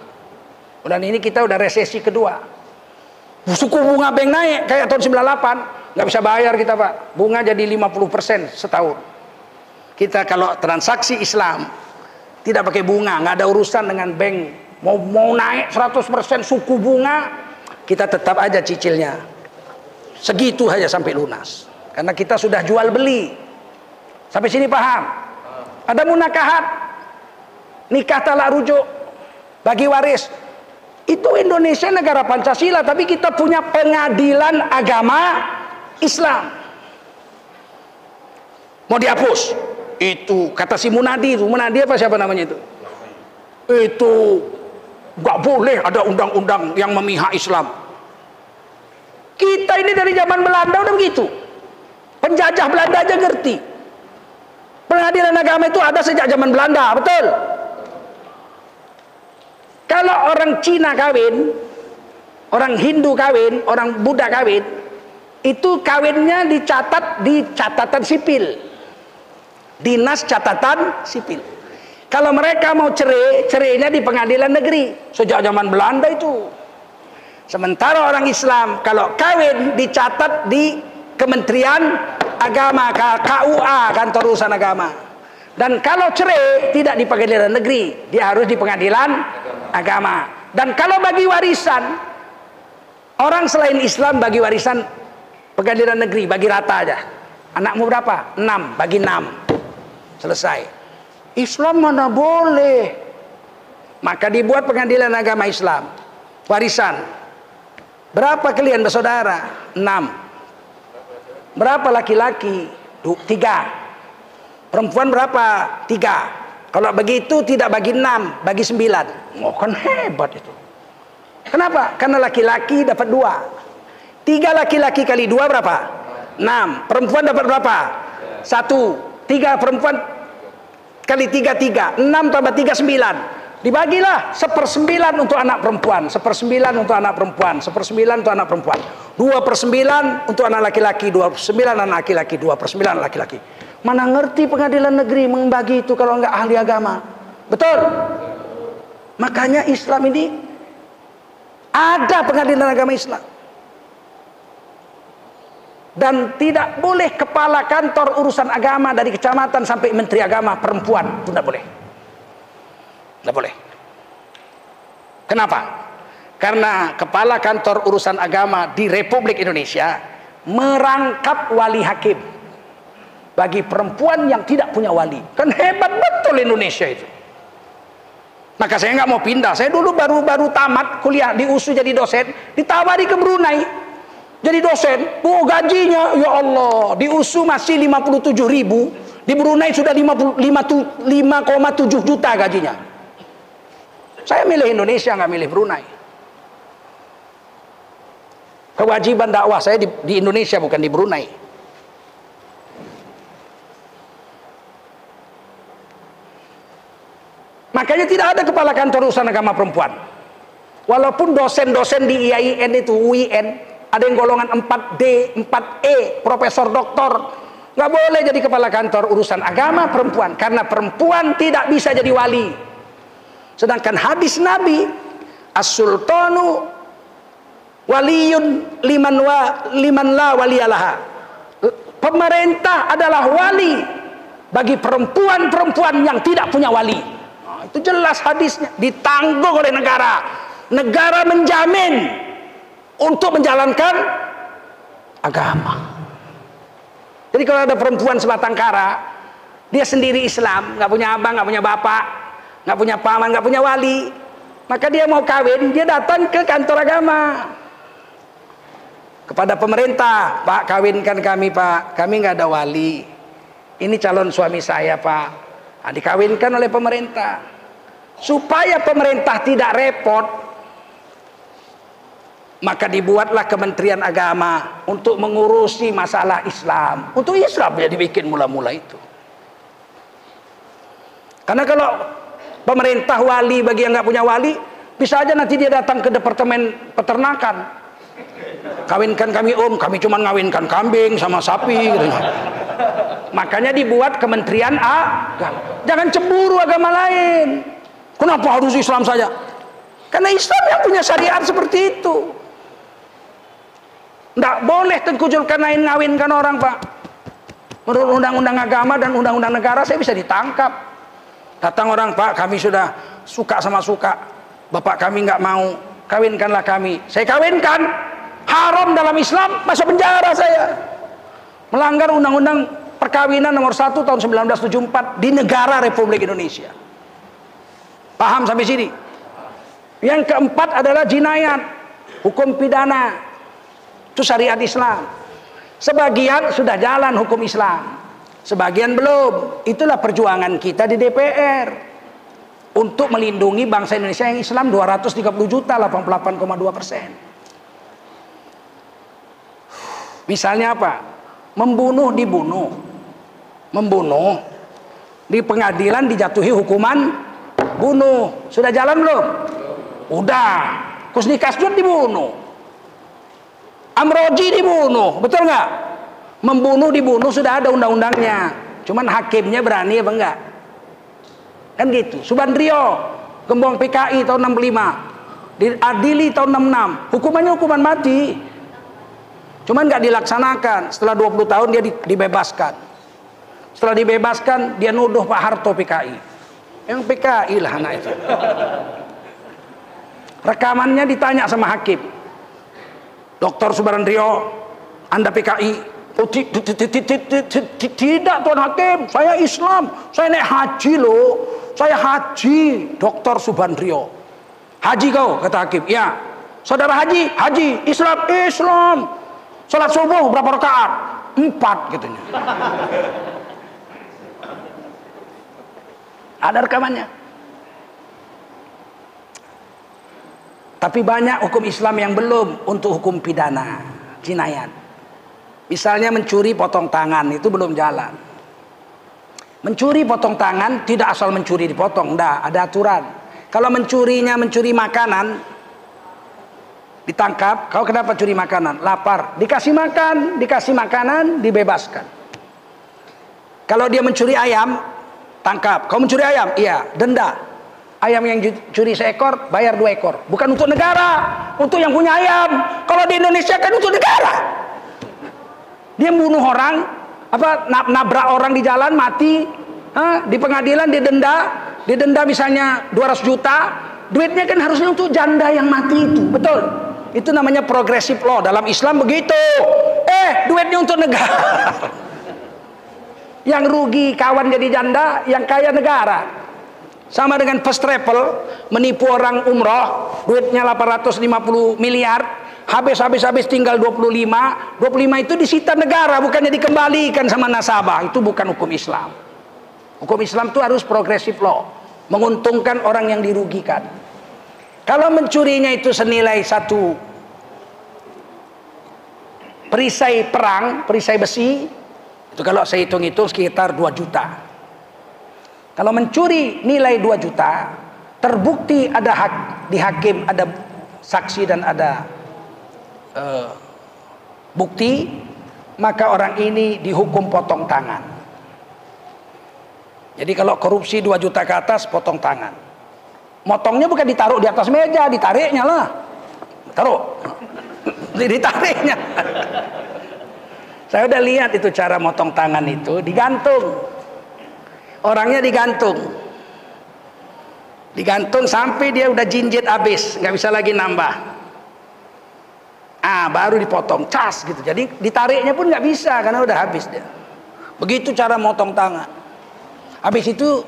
bulan ini kita udah resesi kedua, suku bunga bank naik kayak tahun 98, nggak bisa bayar kita Pak, bunga jadi 50% setahun. Kita kalau transaksi Islam tidak pakai bunga, nggak ada urusan dengan bank, mau naik 100% suku bunga, kita tetap aja cicilnya segitu aja sampai lunas, karena kita sudah jual beli. Sampai sini paham? Ada munakahat, nikah talak rujuk, bagi waris. Itu Indonesia negara Pancasila, tapi kita punya pengadilan agama Islam. Mau dihapus? Itu kata si Munadi itu. Munadi apa siapa namanya itu? Itu gak boleh ada undang-undang yang memihak Islam. Kita ini dari zaman Belanda udah begitu. Penjajah Belanda aja ngerti. Pengadilan agama itu ada sejak zaman Belanda, betul? Kalau orang Cina kawin, orang Hindu kawin, orang Buddha kawin, itu kawinnya dicatat di catatan sipil, dinas catatan sipil. Kalau mereka mau cerai, cerainya di pengadilan negeri sejak zaman Belanda itu. Sementara orang Islam kalau kawin dicatat di Kementerian Agama, KUA, kantor urusan agama. Dan kalau cerai tidak di pengadilan negeri, dia harus di pengadilan agama. Dan kalau bagi warisan, orang selain Islam bagi warisan pengadilan negeri, bagi rata aja. Anakmu berapa? 6, bagi 6. Selesai. Islam mana boleh. Maka dibuat pengadilan agama Islam. Warisan. Berapa kalian bersaudara? 6. Berapa laki-laki? 3. Perempuan berapa? 3. Kalau begitu tidak bagi 6, bagi 9. Oh, kan hebat itu. Kenapa? Karena laki-laki dapat 2. 3 laki-laki kali 2 berapa? 6. Perempuan dapat berapa? 1. 3 perempuan kali 3, 3. 6 tambah 3, 9. Dibagilah 1/9 untuk anak perempuan, 1/9 untuk anak perempuan, 1/9 untuk anak perempuan, 2/9 untuk anak laki-laki, 2/9 anak laki-laki, 2/9 laki-laki. Mana ngerti pengadilan negeri membagi itu kalau nggak ahli agama? Betul? Makanya Islam ini ada pengadilan agama Islam. Dan tidak boleh kepala kantor urusan agama dari kecamatan sampai menteri agama perempuan, itu tidak boleh. Tidak boleh. Kenapa? Karena kepala kantor urusan agama di Republik Indonesia merangkap wali hakim bagi perempuan yang tidak punya wali. Kan hebat betul Indonesia itu. Maka saya nggak mau pindah. Saya dulu baru tamat kuliah di USU jadi dosen, ditawari ke Brunei jadi dosen. Oh, gajinya ya Allah, di USU masih 57.000, di Brunei sudah 5,7 juta gajinya. Saya milih Indonesia, nggak milih Brunei. Kewajiban dakwah saya di Indonesia, bukan di Brunei. Makanya tidak ada kepala kantor urusan agama perempuan. Walaupun dosen-dosen di IAIN itu, UIN, ada yang golongan 4D, 4E, profesor doktor, nggak boleh jadi kepala kantor urusan agama perempuan, karena perempuan tidak bisa jadi wali. Sedangkan hadis Nabi, as-sultanu waliyun liman la waliyalaha. Pemerintah adalah wali bagi perempuan-perempuan yang tidak punya wali. Nah, itu jelas hadisnya, ditanggung oleh negara. Negara menjamin untuk menjalankan agama. Jadi kalau ada perempuan sebatang kara, dia sendiri Islam, nggak punya abang, nggak punya bapak, nggak punya paman, nggak punya wali, Maka dia mau kawin, dia datang ke kantor agama, kepada pemerintah, Pak, kawinkan kami, Pak, kami nggak ada wali, ini calon suami saya, Pak. Nah, dikawinkan oleh pemerintah. Supaya pemerintah tidak repot, maka dibuatlah Kementerian Agama untuk mengurusi masalah Islam. Untuk Islam ya dibikin mula-mula itu. Karena kalau pemerintah wali bagi yang nggak punya wali, bisa aja nanti dia datang ke departemen peternakan. Kawinkan kami om, kami cuma ngawinkan kambing sama sapi gitu. Makanya dibuat Kementerian Agama. Jangan cemburu agama lain. Kenapa harus Islam saja? Karena Islam yang punya syariat seperti itu. Nggak boleh Tengku Zulkarnain ngawinkan orang, Pak. Menurut undang-undang agama dan undang-undang negara saya bisa ditangkap. Datang orang, Pak, kami sudah suka sama suka, bapak kami nggak mau, kawinkanlah kami. Saya kawinkan, haram dalam Islam, masuk penjara saya. Melanggar undang-undang perkawinan nomor 1 tahun 1974 di negara Republik Indonesia. Paham sampai sini? Yang keempat adalah jinayat, hukum pidana. Itu syariat Islam. Sebagian sudah jalan hukum Islam, sebagian belum. Itulah perjuangan kita di DPR untuk melindungi bangsa Indonesia yang Islam 230 juta, 88,2%. Misalnya apa? Membunuh dibunuh, membunuh di pengadilan dijatuhi hukuman bunuh. Sudah jalan belum? Udah. Kusni Kasjun dibunuh, Amroji dibunuh, betul nggak? Membunuh dibunuh sudah ada undang-undangnya, cuman hakimnya berani apa enggak? Kan gitu. Subandrio gembong PKI tahun 65, diadili tahun 66, hukumannya hukuman mati, cuman nggak dilaksanakan. Setelah 20 tahun dia dibebaskan. Setelah dibebaskan dia nuduh Pak Harto PKI, yang PKI lah anak itu. Rekamannya ditanya sama hakim, Dr. Subandrio, Anda PKI? Oh, tidak Tuan Hakim, saya Islam, saya naik haji loh, saya haji. Dr. Subandrio, haji kau? Kata hakim. Ya. Saudara haji? Haji. Islam? Islam. Salat subuh berapa rakaat? 4 katanya. Ada rekamannya. Tapi banyak hukum Islam yang belum untuk hukum pidana, jinayat. Misalnya mencuri potong tangan, itu belum jalan. Mencuri potong tangan tidak asal mencuri dipotong, enggak, ada aturan. Kalau mencurinya mencuri makanan, ditangkap. Kau kenapa curi makanan? Lapar, dikasih makan, dikasih makanan, dibebaskan. Kalau dia mencuri ayam, tangkap. Kau mencuri ayam? Iya, denda. Ayam yang curi seekor, bayar 2 ekor. Bukan untuk negara, untuk yang punya ayam. Kalau di Indonesia kan untuk negara. Dia bunuh orang, apa nabrak orang di jalan, mati. Di pengadilan didenda misalnya 200 juta. Duitnya kan harusnya untuk janda yang mati itu, betul? Itu namanya progressive law. Dalam Islam begitu. Duitnya untuk negara. Yang rugi kawan jadi janda, yang kaya negara. Sama dengan first travel, menipu orang umroh, duitnya 850 miliar, habis tinggal 25 itu disita negara, bukannya dikembalikan sama nasabah. Itu bukan hukum Islam. Hukum Islam itu harus progressive law, menguntungkan orang yang dirugikan. Kalau mencurinya itu senilai 1 perisai perang, perisai besi, itu kalau saya hitung-hitung sekitar 2 juta. Kalau mencuri nilai 2 juta, terbukti ada di hakim, ada saksi dan ada bukti, maka orang ini dihukum potong tangan. Jadi kalau korupsi 2 juta ke atas, potong tangan. Motongnya bukan ditaruh di atas meja, ditariknya lah. Taruh. Ditariknya. Saya udah lihat itu cara motong tangan itu, digantung. Orangnya digantung sampai dia udah jinjit habis, nggak bisa lagi nambah. Baru dipotong, cas gitu. Jadi ditariknya pun nggak bisa karena udah habis dia. Begitu cara motong tangan. Habis itu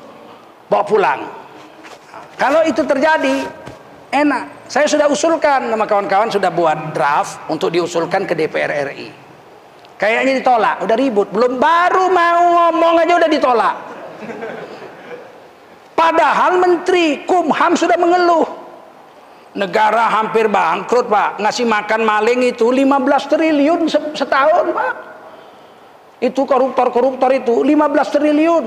bawa pulang. Kalau itu terjadi, Enak. Saya sudah usulkan sama kawan-kawan, sudah buat draft untuk diusulkan ke DPR RI. Kayaknya ditolak, udah ribut. Belum baru mau ngomong aja udah ditolak. Padahal Menteri Kumham sudah mengeluh. Negara hampir bangkrut, Pak. Ngasih makan maling itu 15 triliun setahun, Pak. Itu koruptor-koruptor itu 15 triliun.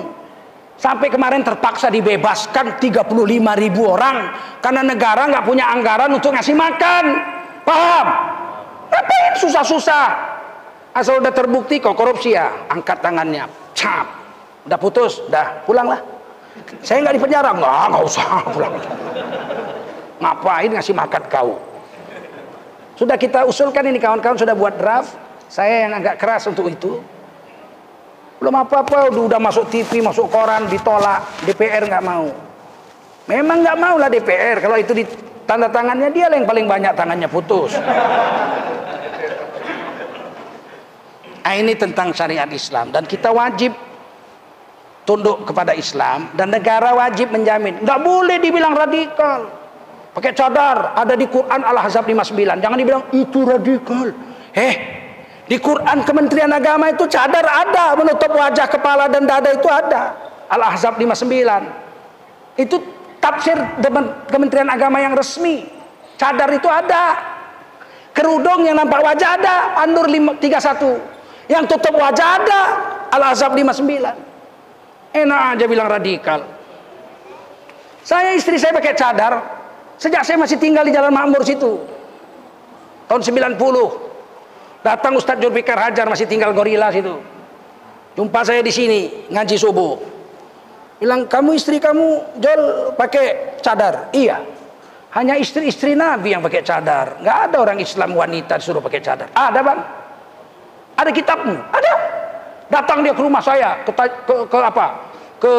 Sampai kemarin terpaksa dibebaskan 35.000 orang karena negara nggak punya anggaran untuk ngasih makan. Paham? Ngapain susah-susah? Asal udah terbukti kok korupsi ya, angkat tangannya. Cap. Udah putus, udah pulanglah. Saya nggak di penjara, nggak usah pulang. Ngapain ngasih makan kau? Sudah kita usulkan ini, kawan-kawan sudah buat draft. Saya yang agak keras untuk itu. Belum apa-apa, udah masuk TV, masuk koran, ditolak. DPR nggak mau. Memang nggak mau lah DPR. Kalau itu ditanda tangannya, dia yang paling banyak tangannya putus. Nah, ini tentang syariat Islam dan kita wajib tunduk kepada Islam dan negara wajib menjamin. Nggak boleh dibilang radikal. Pakai cadar, ada di Quran Al-Ahzab 59. Jangan dibilang itu radikal. Di Quran Kementerian Agama itu cadar ada, menutup wajah, kepala dan dada itu ada. Al-Ahzab 59. Itu tafsir Kementerian Agama yang resmi. Cadar itu ada. Kerudung yang nampak wajah ada, An-Nur 31. Yang tutup wajah ada, Al-Ahzab 59. Enak aja bilang radikal. Istri saya pakai cadar sejak saya masih tinggal di Jalan Makmur situ. Tahun 90. Datang Ustadz Zulfikar Hajar, masih tinggal Gorila situ. Jumpa saya di sini ngaji subuh. Bilang, "Kamu istri kamu Jol pakai cadar?" "Iya." "Hanya istri-istri Nabi yang pakai cadar. Nggak ada orang Islam wanita disuruh pakai cadar." "Ada, Bang." "Ada kitabmu?" "Ada." Datang dia ke rumah saya, ke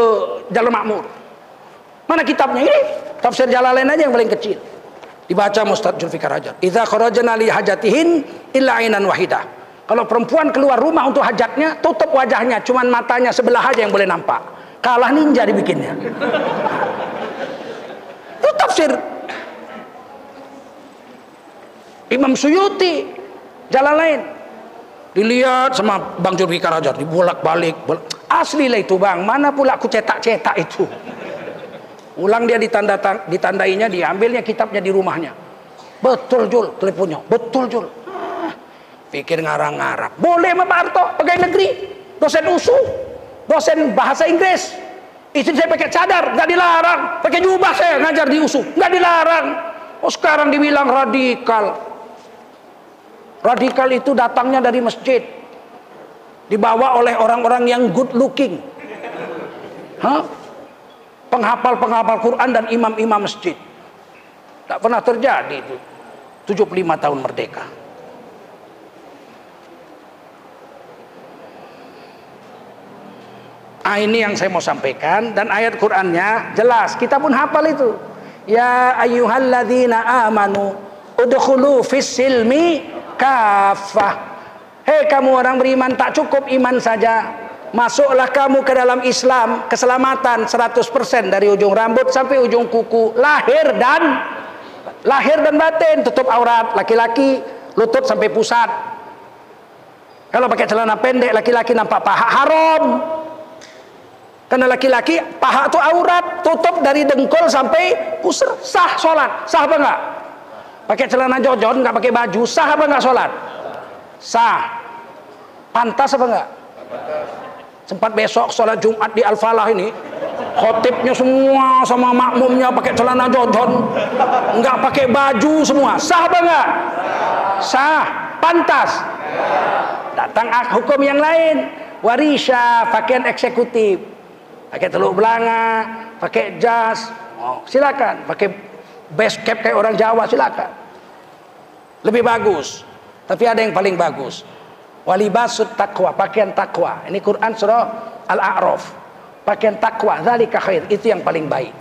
Jalan Makmur. "Mana kitabnya?" "Ini tafsir Jalalain aja yang paling kecil." Dibaca Ustadz Zulfikar Hajar. "Idza kharajna li hajatihin illa ainan wahidah." Kalau perempuan keluar rumah untuk hajatnya, tutup wajahnya, cuman matanya sebelah aja yang boleh nampak. Kalah ninja dibikinnya. Itu tafsir Imam Suyuti Jalalain. Dilihat sama Bang Zulfikar Hajar, dibolak-balik. Asli lah itu, Bang. Mana pula aku cetak-cetak itu. Ulang dia ditandainya, diambilnya kitabnya di rumahnya. "Betul, Jul," teleponnya. "Betul, Jul." Pikir ngarang-ngarang. Boleh sama Pak Harto, pegawai negeri, dosen USU, dosen bahasa Inggris. Istri saya pakai cadar, nggak dilarang. Pakai jubah saya ngajar di USU, nggak dilarang. Oh, sekarang dibilang radikal. Radikal itu datangnya dari masjid, dibawa oleh orang-orang yang good looking, penghafal Quran dan imam-imam masjid. Tak pernah terjadi itu 75 tahun merdeka. Ini yang saya mau sampaikan, dan ayat Qurannya jelas, kita pun hafal itu. Ya ayyuhalladzina amanu udkhulu fis silmi kafah. Hei kamu orang beriman, tak cukup iman saja, masuklah kamu ke dalam Islam. Keselamatan 100% dari ujung rambut sampai ujung kuku, lahir dan batin. Tutup aurat laki-laki, lutut sampai pusat. Kalau pakai celana pendek laki-laki nampak paha, haram. Karena laki-laki paha itu aurat, tutup dari dengkul sampai pusar. Sah sholat, sah apa enggak? Pakai celana jojon, nggak pakai baju, sah apa nggak sholat? Sah. Pantas apa nggak? Sempat besok sholat Jumat di Al-Falah ini, khotibnya semua sama makmumnya pakai celana jojon, nggak pakai baju semua. Sah apa nggak? Sah. Pantas. Datang hukum yang lain, warisya, pakaian eksekutif, pakai teluk belanga, pakai jas, silakan. Pakai base cap kayak orang Jawa, silakan. Lebih bagus. Tapi ada yang paling bagus. Walibasut taqwa, pakaian takwa. Ini Quran surah Al-A'raf. Pakaian takwa, dzalika khair, itu yang paling baik.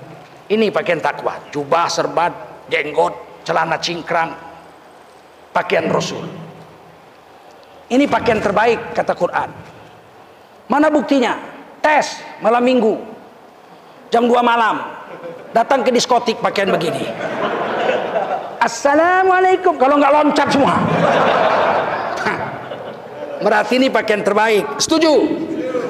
Ini pakaian takwa, jubah, serbat, jenggot, celana cingkrang, pakaian Rasul. Ini pakaian terbaik kata Quran. Mana buktinya? Tes malam minggu jam 2 malam, datang ke diskotik pakaian begini. Assalamualaikum, kalau nggak loncat semua. Berarti ini pakaian terbaik. Setuju?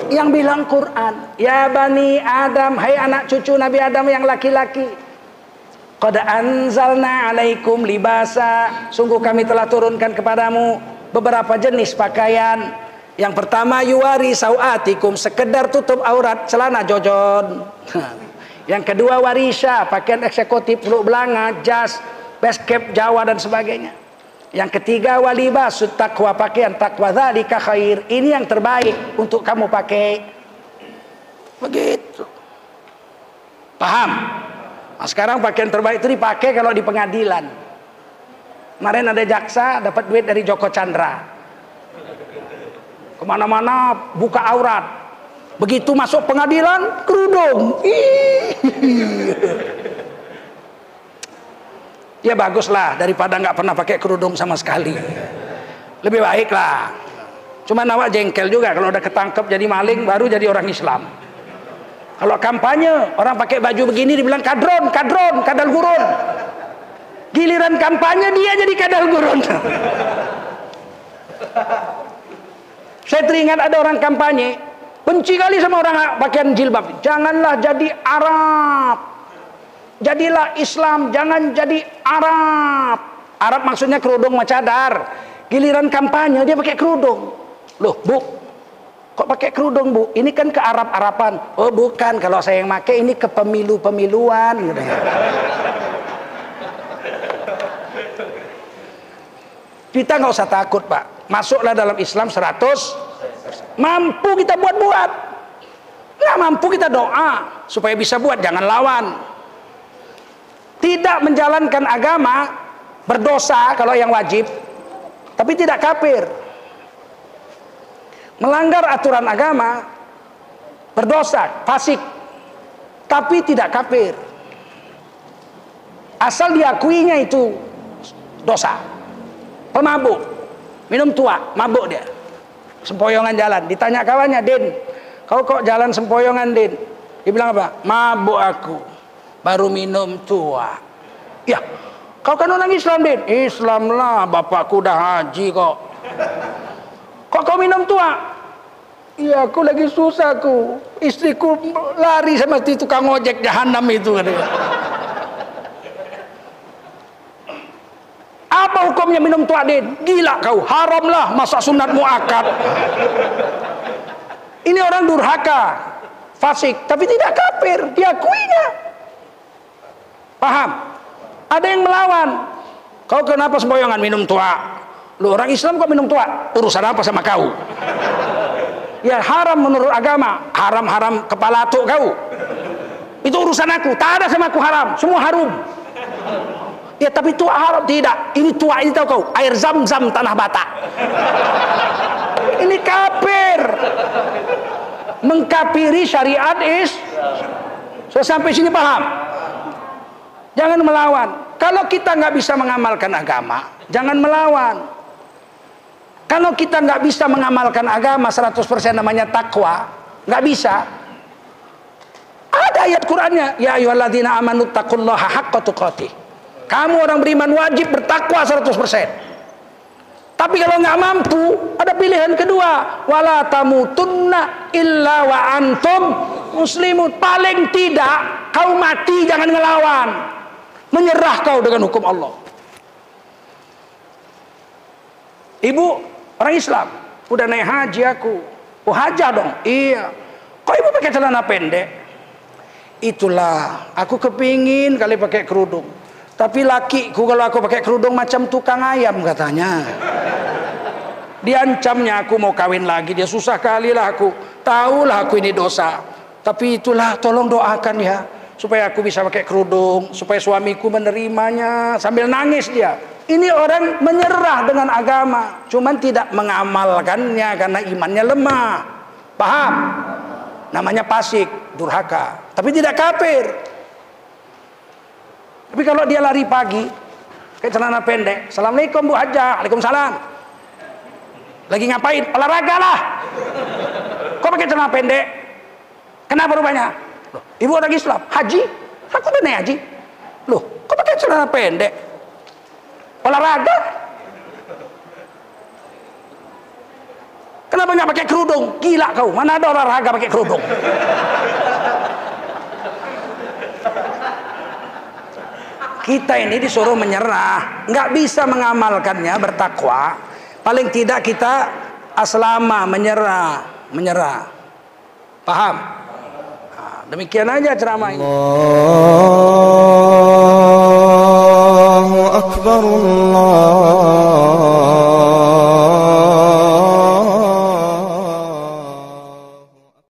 Yang bilang Quran, ya bani Adam, hai anak cucu Nabi Adam yang laki-laki, qad anzalna alaikum libasa, sungguh kami telah turunkan kepadamu beberapa jenis pakaian. Yang pertama yuwari sauatikum, sekedar tutup aurat, celana jojon. Yang kedua warisha, pakaian eksekutif, peluk belanga, jas, basket Jawa dan sebagainya. Yang ketiga walibasut taqwa, pakaian takwa, dzalika khair, ini yang terbaik untuk kamu pakai. Begitu. Paham? Nah, sekarang pakaian terbaik itu dipakai kalau di pengadilan. Kemarin ada jaksa dapat duit dari Joko Chandra. Kemana-mana buka aurat. Begitu masuk pengadilan, kerudung. Ya baguslah daripada nggak pernah pakai kerudung sama sekali. Lebih baik lah. Cuma awak jengkel juga kalau udah ketangkep jadi maling baru jadi orang Islam. Kalau kampanye orang pakai baju begini dibilang kadron, kadron, kadal gurun. Giliran kampanye dia jadi kadal gurun. Saya teringat ada orang kampanye benci kali sama orang pakaian jilbab. Janganlah jadi Arab, jadilah Islam, jangan jadi Arab. Arab maksudnya kerudung sama cadar. Giliran kampanye dia pakai kerudung. Loh bu, kok pakai kerudung bu? Ini kan ke Arab-Araban. Oh bukan, kalau saya yang pakai ini ke pemilu-pemiluan. Kita nggak usah takut pak. Masuklah dalam Islam 100. Mampu kita buat-buat. Nggak mampu kita doa supaya bisa buat, jangan lawan. Tidak menjalankan agama berdosa kalau yang wajib, tapi tidak kafir. Melanggar aturan agama berdosa, fasik, tapi tidak kafir. Asal diakuinya itu dosa. Pemabuk, minum tua, mabuk dia, sempoyongan jalan. Ditanya kawannya, Din, kau kok jalan sempoyongan Din? Dia bilang apa? Mabuk aku, baru minum tua. Ya, kau kan orang Islam Din. Islam lah, bapakku udah haji kok. Kok kau minum tua? Iya, aku lagi susah aku. Istriku lari sama tukang ojek jahanam itu katanya. Apa hukumnya minum tua Din? Gila kau, haram lah, masa sunat muakkad. Ini orang durhaka, fasik, tapi tidak kafir, diakuinya. Paham? Ada yang melawan. Kau kenapa semboyangan minum tua? Lu orang Islam kok minum tua? Urusan apa sama kau? Ya haram menurut agama. Haram-haram kepala atuk kau. Itu urusan aku, tak ada sama aku haram, semua harum. Ya tapi tua haram, tidak. Ini tua ini tahu kau, air zam-zam tanah Batak. Ini kafir, mengkafiri syariat So sampai sini paham? Jangan melawan. Kalau kita nggak bisa mengamalkan agama, jangan melawan. Kalau kita nggak bisa mengamalkan agama 100% namanya takwa, nggak bisa. Ada ayat Qur'annya, ya ayyuhalladzina amanu taqullaha haqqa tuqatih. Kamu orang beriman wajib bertakwa 100%. Tapi kalau nggak mampu, ada pilihan kedua, wala tamutunna illa wa antum muslimun. Paling tidak kau mati jangan ngelawan, menyerah kau dengan hukum Allah. Ibu orang Islam, udah naik haji aku. Oh haja dong. Iya. Kok ibu pakai celana pendek? Itulah, aku kepingin kali pakai kerudung. Tapi lakiku kalau aku pakai kerudung macam tukang ayam katanya. Diancamnya aku mau kawin lagi, dia susah kali lah aku. Tahulah aku ini dosa. Tapi itulah, tolong doakan ya, supaya aku bisa pakai kerudung, supaya suamiku menerimanya. Sambil nangis dia. Ini orang menyerah dengan agama, cuman tidak mengamalkannya karena imannya lemah. Paham? Namanya fasik, durhaka. Tapi tidak kafir. Tapi kalau dia lari pagi, kayak celana pendek, Assalamualaikum Bu Hajah, Waalaikumsalam. Lagi ngapain? Olahraga lah. Kok pakai celana pendek? Kenapa rupanya? Loh, ibu orang Islam, haji? Aku udah naik haji. Loh, kok pakai celana pendek? olahraga. Kenapa nggak pakai kerudung? Gila kau, mana ada olahraga pakai kerudung? Kita ini disuruh menyerah, nggak bisa mengamalkannya, bertakwa. Paling tidak kita aslama, menyerah. Paham? Nah, demikian aja ceramah ini. Allahu Akbar, Allah.